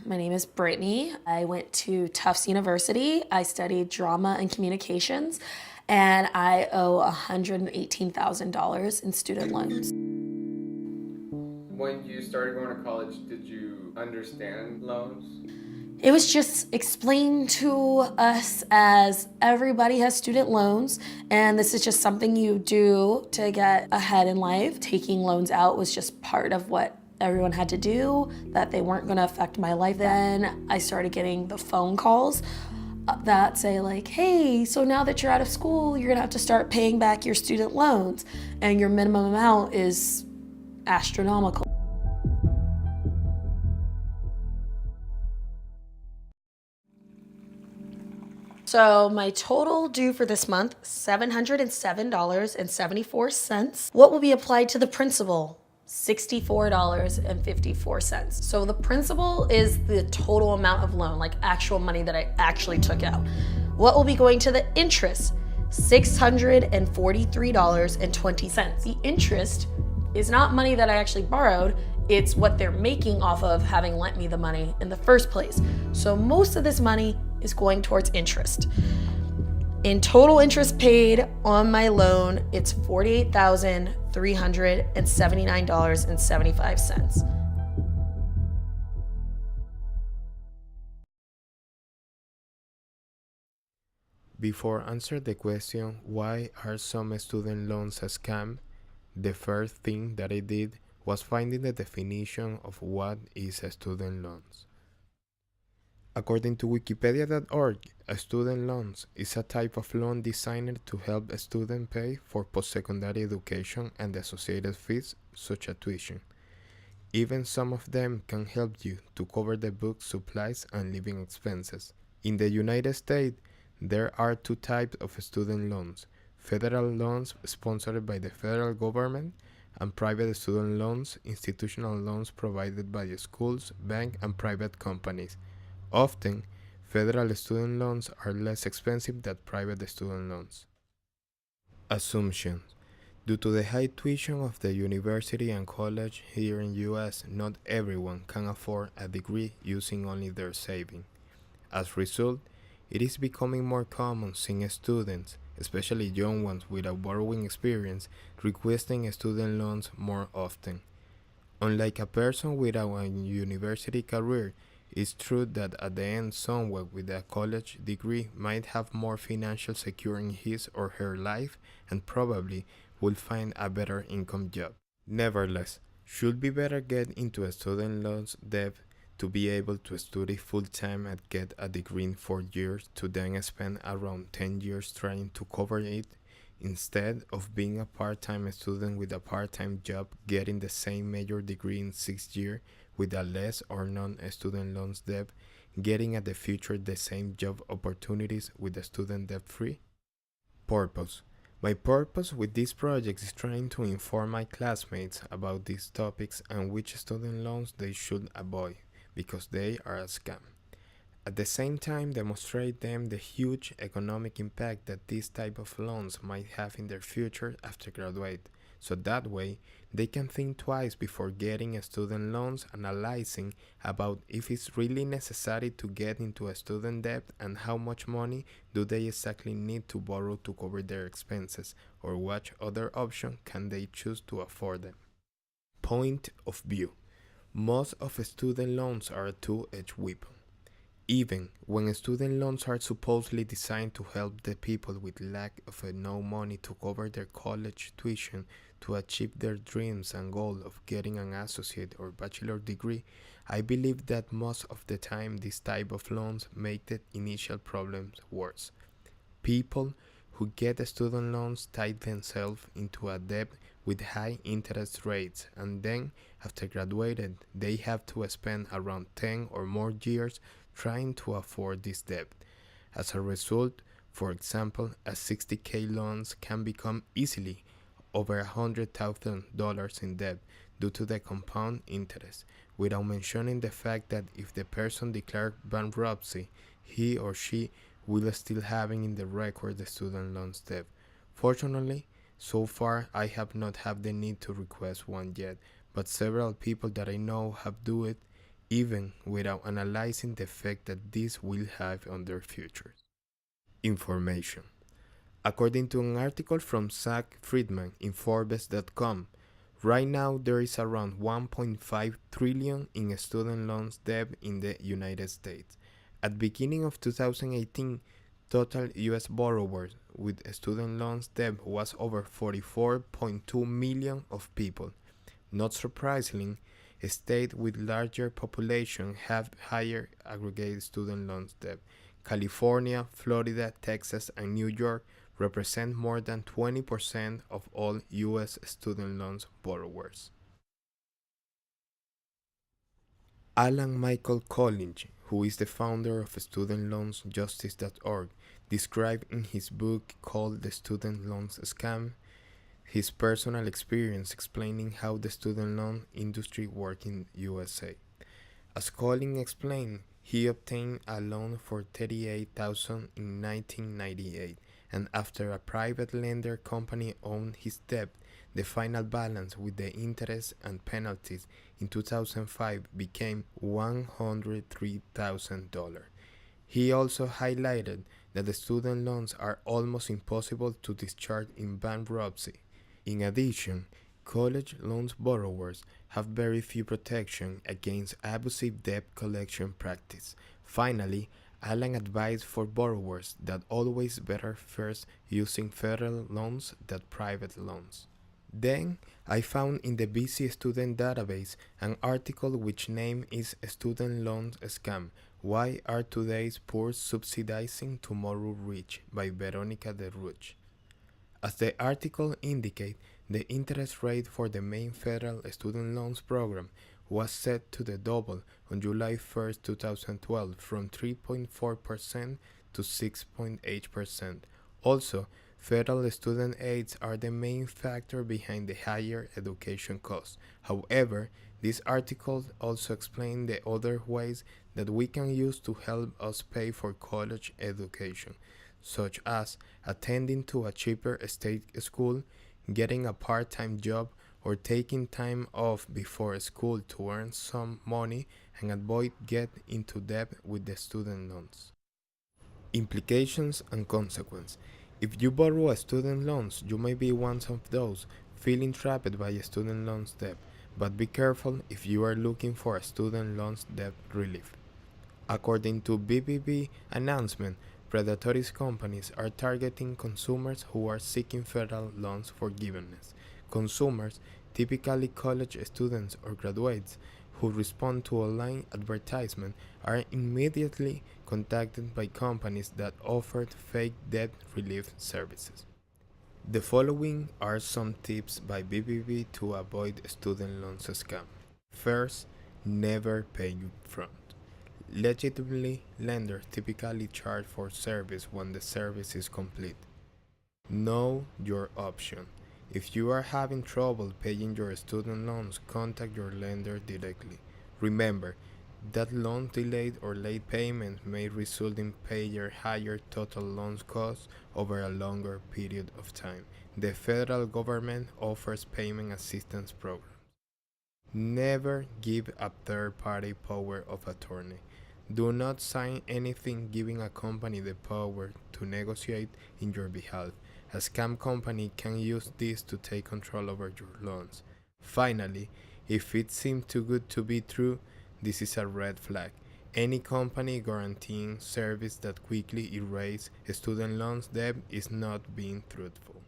My name is Brittany. I went to Tufts University. I studied drama and communications, and I owe $118,000 in student loans. When you started going to college, did you understand loans? It was just explained to us as everybody has student loans, and this is just something you do to get ahead in life. Taking loans out was just part of what everyone had to do, that they weren't going to affect my life. Then I started getting the phone calls that say like, hey, so now that you're out of school, you're going to have to start paying back your student loans, and your minimum amount is astronomical. So my total due for this month, $707.74. What will be applied to the principal? $64.54. So the principal is the total amount of loan, like actual money that I actually took out. What will be going to the interest? $643.20. The interest is not money that I actually borrowed, it's what they're making off of having lent me the money in the first place. So most of this money is going towards interest. In total interest paid on my loan, it's $48,379.75. Before answer the question, why are some student loans a scam? The first thing that I did was finding the definition of what is a student loans. According to wikipedia.org, a student loans is a type of loan designed to help a student pay for post-secondary education and the associated fees such as tuition. Even some of them can help you to cover the book supplies and living expenses. In the United States, there are two types of student loans: federal loans sponsored by the federal government and private student loans, institutional loans provided by schools, banks, and private companies. Often, federal student loans are less expensive than private student loans. Assumptions. Due to the high tuition of the university and college here in US, not everyone can afford a degree using only their savings. As a result, it is becoming more common seeing students, especially young ones without borrowing experience, requesting student loans more often. Unlike a person without a university career, it's true that at the end someone with a college degree might have more financial security in his or her life and probably will find a better income job. Nevertheless, should be better get into a student loans debt to be able to study full-time and get a degree in 4 years to then spend around 10 years trying to cover it, instead of being a part-time student with a part-time job getting the same major degree in 6 years with a less or non-student loans debt, getting at the future the same job opportunities with the student debt-free? Purpose. My purpose with this project is trying to inform my classmates about these topics and which student loans they should avoid, because they are a scam. At the same time, demonstrate them the huge economic impact that this type of loans might have in their future after graduate, so that way they can think twice before getting a student loans, analyzing about if it's really necessary to get into a student debt and how much money do they exactly need to borrow to cover their expenses, or what other option can they choose to afford them. Point of view. Most of student loans are a two-edged weapon. Even when student loans are supposedly designed to help the people with lack of no money to cover their college tuition to achieve their dreams and goal of getting an associate or bachelor degree, I believe that most of the time this type of loans make the initial problems worse. People who get student loans tie themselves into a debt with high interest rates, and then after graduated they have to spend around 10 or more years trying to afford this debt. As a result, for example, a 60K loans can become easily over $100,000 in debt due to the compound interest, without mentioning the fact that if the person declared bankruptcy, he or she will still having in the record the student loans debt. Fortunately, so far I have not had the need to request one yet, but several people that I know have do it. even without analyzing the effect that this will have on their futures. Information. According to an article from Zach Friedman in Forbes.com, right now there is around 1.5 trillion in student loans debt in the United States. At the beginning of 2018, total US borrowers with student loans debt was over 44.2 million of people. Not surprisingly, states with larger population have higher aggregate student loans debt. California, Florida, Texas, and New York represent more than 20% of all U.S. student loans borrowers. Alan Michael Collins, who is the founder of StudentLoansJustice.org, described in his book called The Student Loans Scam his personal experience explaining how the student loan industry works in USA. As Collins explained, he obtained a loan for $38,000 in 1998, and after a private lender company owned his debt, the final balance with the interest and penalties in 2005 became $103,000. He also highlighted that the student loans are almost impossible to discharge in bankruptcy. In addition, college loans borrowers have very few protection against abusive debt collection practice. Finally, Alan advised for borrowers that always better first using federal loans than private loans. Then, I found in the BC Student Database an article which name is Student Loans Scam, Why Are Today's Poor Subsidizing Tomorrow Rich by Veronica de Rouge. As the article indicates, the interest rate for the main federal student loans program was set to the double on July 1, 2012 from 3.4% to 6.8%. Also, federal student aids are the main factor behind the higher education costs. However, this article also explains the other ways that we can use to help us pay for college education, such as attending to a cheaper state school, getting a part-time job, or taking time off before school to earn some money and avoid getting into debt with the student loans. Implications and consequences. If you borrow a student loans, you may be one of those feeling trapped by a student loans debt, but be careful if you are looking for a student loans debt relief. According to BBB announcement, predatory companies are targeting consumers who are seeking federal loans forgiveness. Consumers, typically college students or graduates, who respond to online advertisement are immediately contacted by companies that offer fake debt relief services. The following are some tips by BBB to avoid student loans scam. First, never pay upfront. Legitimately, lenders typically charge for service when the service is complete. Know your option. If you are having trouble paying your student loans, contact your lender directly. Remember that loan delayed or late payment may result in payer higher total loan costs over a longer period of time. The federal government offers payment assistance programs. Never give a third-party power of attorney. Do not sign anything giving a company the power to negotiate in your behalf. A scam company can use this to take control over your loans. Finally, if it seems too good to be true, this is a red flag. Any company guaranteeing service that quickly erases student loans debt is not being truthful.